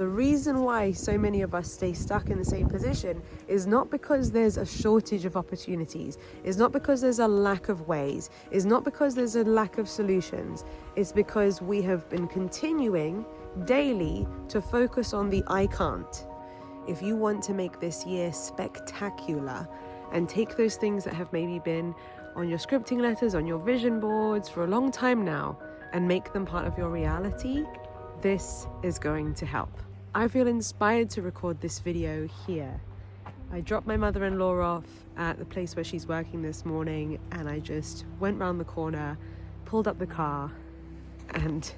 The reason why so many of us stay stuck in the same position is not because there's a shortage of opportunities, is not because there's a lack of ways, is not because there's a lack of solutions. It's because we have been continuing daily to focus on the I can't. If you want to make this year spectacular and take those things that have maybe been on your scripting letters, on your vision boards for a long time now, and make them part of your reality, this is going to help. I feel inspired to record this video here. I dropped my mother-in-law off at the place where she's working this morning, and I just went round the corner, pulled up the car, and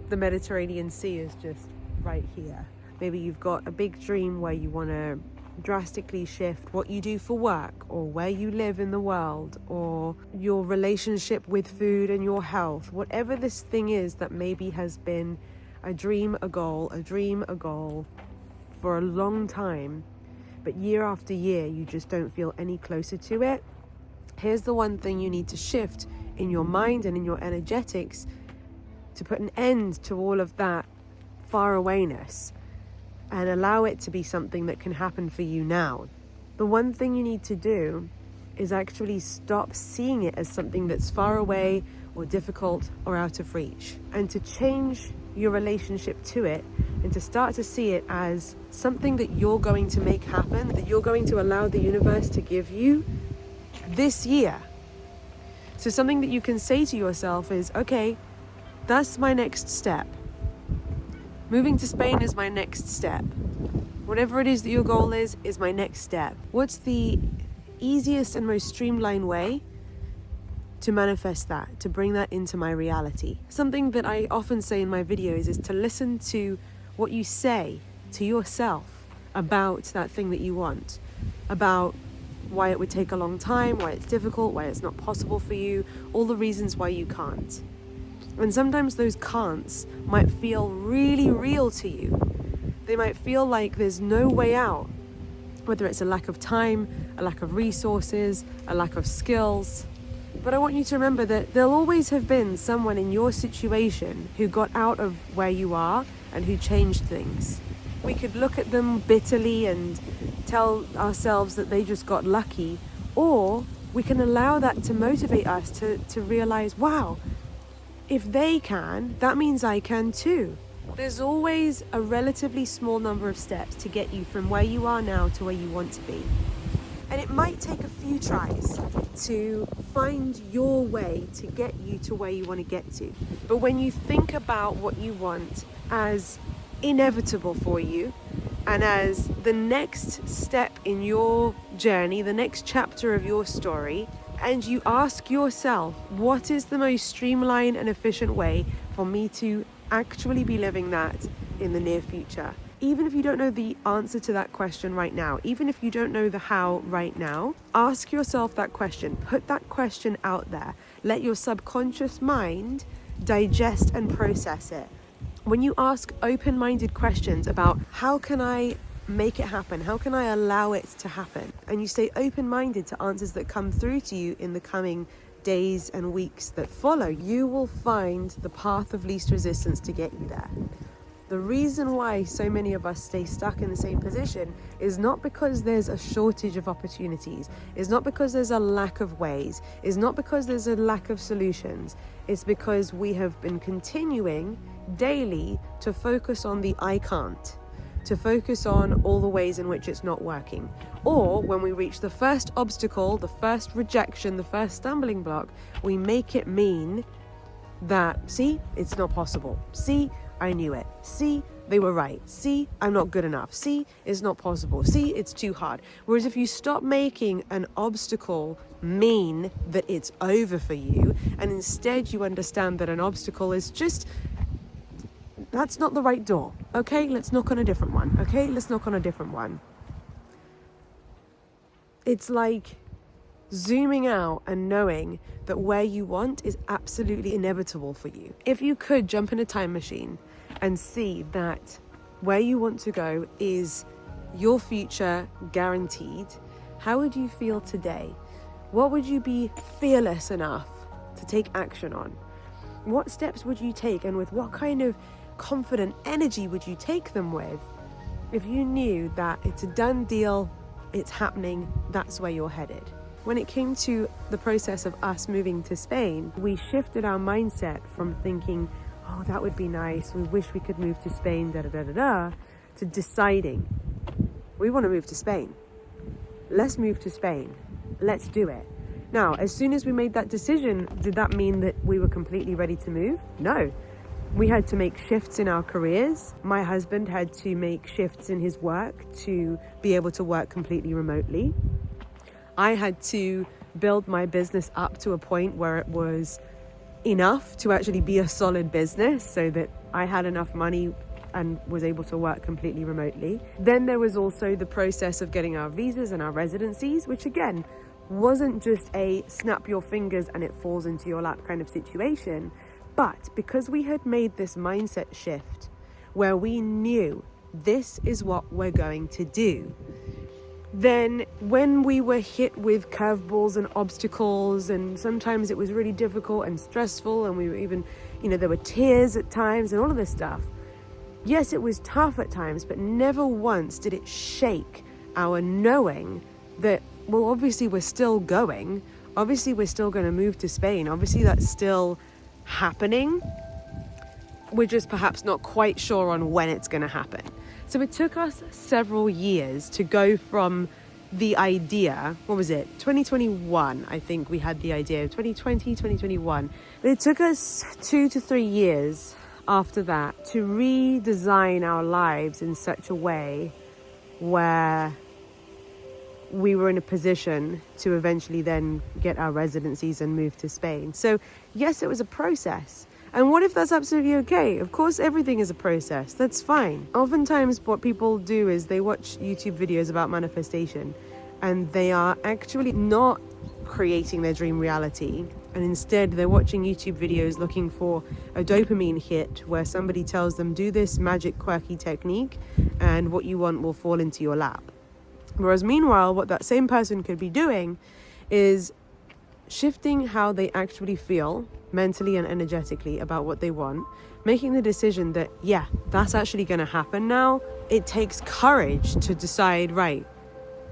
the Mediterranean Sea is just right here. Maybe you've got a big dream where you want to drastically shift what you do for work, or where you live in the world, or your relationship with food and your health. Whatever this thing is that maybe has been a dream, a goal for a long time, but year after year you just don't feel any closer to it. Here's the one thing you need to shift in your mind and in your energetics to put an end to all of that far awayness and allow it to be something that can happen for you now. The one thing you need to do is actually stop seeing it as something that's far away or difficult or out of reach, and to change your relationship to it and to start to see it as something that you're going to make happen, that you're going to allow the universe to give you this year. So something that you can say to yourself is, okay, that's my next step. Moving to Spain is my next step. Whatever it is that your goal is my next step. What's the easiest and most streamlined way to manifest that, to bring that into my reality? Something that I often say in my videos is to listen to what you say to yourself about that thing that you want, about why it would take a long time, why it's difficult, why it's not possible for you, all the reasons why you can't. And sometimes those can'ts might feel really real to you. They might feel like there's no way out, whether it's a lack of time, a lack of resources, a lack of skills. But I want you to remember that there'll always have been someone in your situation who got out of where you are and who changed things. We could look at them bitterly and tell ourselves that they just got lucky, or we can allow that to motivate us to realize, wow, if they can, that means I can too. There's always a relatively small number of steps to get you from where you are now to where you want to be. And it might take a few tries to find your way to get you to where you want to get to. But when you think about what you want as inevitable for you, and as the next step in your journey, the next chapter of your story, and you ask yourself, what is the most streamlined and efficient way for me to actually be living that in the near future? Even if you don't know the answer to that question right now, even if you don't know the how right now, ask yourself that question. Put that question out there. Let your subconscious mind digest and process it. When you ask open-minded questions about how can I make it happen, how can I allow it to happen, and you stay open-minded to answers that come through to you in the coming days and weeks that follow, you will find the path of least resistance to get you there. The reason why so many of us stay stuck in the same position is not because there's a shortage of opportunities, is not because there's a lack of ways, is not because there's a lack of solutions. It's because we have been continuing daily to focus on the I can't, to focus on all the ways in which it's not working. Or when we reach the first obstacle, the first rejection, the first stumbling block, we make it mean that, see, it's not possible. See, I knew it. See, they were right. See, I'm not good enough. See, it's not possible. See, it's too hard. Whereas if you stop making an obstacle mean that it's over for you, and instead you understand that an obstacle is just, that's not the right door. Okay, let's knock on a different one. Okay, let's knock on a different one. It's like zooming out and knowing that where you want is absolutely inevitable for you. If you could jump in a time machine and see that where you want to go is your future guaranteed, how would you feel today? What would you be fearless enough to take action on? What steps would you take, and with what kind of confident energy would you take them with if you knew that it's a done deal, it's happening, that's where you're headed? When it came to the process of us moving to Spain, we shifted our mindset from thinking, oh, that would be nice, we wish we could move to Spain, to deciding, we want to move to Spain. Let's move to Spain. Let's do it. Now, as soon as we made that decision, did that mean that we were completely ready to move? No. We had to make shifts in our careers. My husband had to make shifts in his work to be able to work completely remotely. I had to build my business up to a point where it was enough to actually be a solid business so that I had enough money and was able to work completely remotely. Then there was also the process of getting our visas and our residencies, which again, wasn't just a snap your fingers and it falls into your lap kind of situation. But because we had made this mindset shift where we knew this is what we're going to do, then when we were hit with curveballs and obstacles, and sometimes it was really difficult and stressful, and we were even, there were tears at times and all of this stuff. Yes, it was tough at times, but never once did it shake our knowing that, well, obviously we're still going. Obviously we're still going to move to Spain. Obviously that's still happening. We're just perhaps not quite sure on when it's going to happen. So it took us several years to go from the idea, 2021, I think we had the idea, 2020, 2021. But it took us 2 to 3 years after that to redesign our lives in such a way where we were in a position to eventually then get our residencies and move to Spain. So yes, it was a process. And what if that's absolutely okay? Of course, everything is a process. That's fine. Oftentimes what people do is they watch YouTube videos about manifestation and they are actually not creating their dream reality. And instead they're watching YouTube videos looking for a dopamine hit where somebody tells them, do this magic quirky technique and what you want will fall into your lap. Whereas meanwhile, what that same person could be doing is shifting how they actually feel mentally and energetically about what they want, making the decision that, yeah, that's actually going to happen now. It takes courage to decide, right,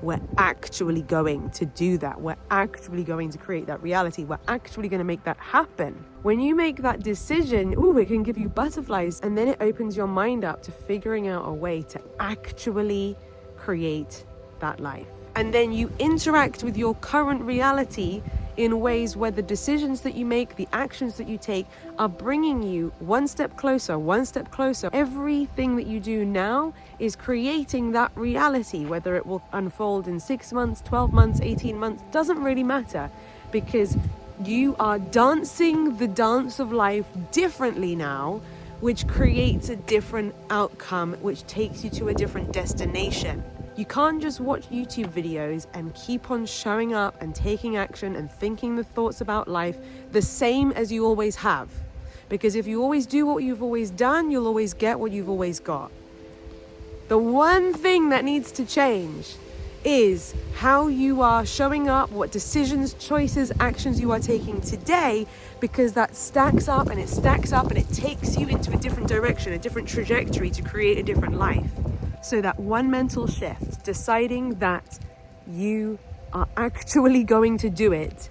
we're actually going to do that. We're actually going to create that reality. We're actually going to make that happen. When you make that decision, it can give you butterflies, and then it opens your mind up to figuring out a way to actually create that life. And then you interact with your current reality in ways where the decisions that you make, the actions that you take are bringing you one step closer, one step closer. Everything that you do now is creating that reality, whether it will unfold in 6 months, 12 months, 18 months, doesn't really matter, because you are dancing the dance of life differently now, which creates a different outcome, which takes you to a different destination. You can't just watch YouTube videos and keep on showing up and taking action and thinking the thoughts about life the same as you always have. Because if you always do what you've always done, you'll always get what you've always got. The one thing that needs to change is how you are showing up, what decisions, choices, actions you are taking today, because that stacks up and it stacks up and it takes you into a different direction, a different trajectory to create a different life. So that one mental shift, deciding that you are actually going to do it,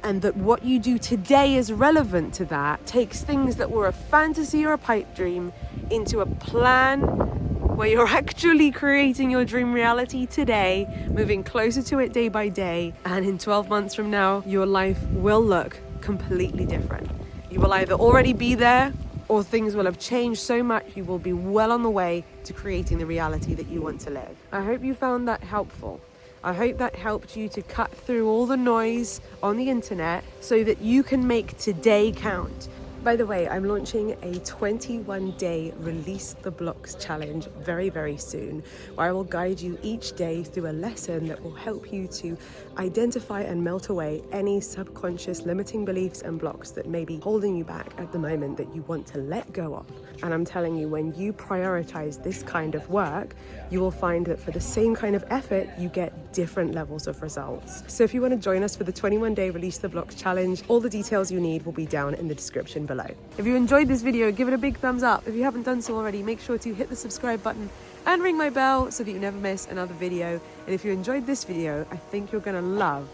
and that what you do today is relevant to that, takes things that were a fantasy or a pipe dream into a plan where you're actually creating your dream reality today, moving closer to it day by day, and in 12 months from now, your life will look completely different. You will either already be there, or things will have changed so much you will be well on the way to creating the reality that you want to live. I hope you found that helpful. I hope that helped you to cut through all the noise on the internet so that you can make today count. By the way, I'm launching a 21-day Release the Blocks challenge very, very soon, where I will guide you each day through a lesson that will help you to identify and melt away any subconscious limiting beliefs and blocks that may be holding you back at the moment that you want to let go of. And I'm telling you, when you prioritize this kind of work, you will find that for the same kind of effort, you get different levels of results. So if you want to join us for the 21-day Release the Blocks challenge, all the details you need will be down in the description below. below. If you enjoyed this video, give it a big thumbs up. If you haven't done so already, make sure to hit the subscribe button and ring my bell so that you never miss another video. And if you enjoyed this video, I think you're gonna love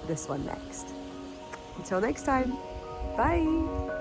this one next. Until next time, bye.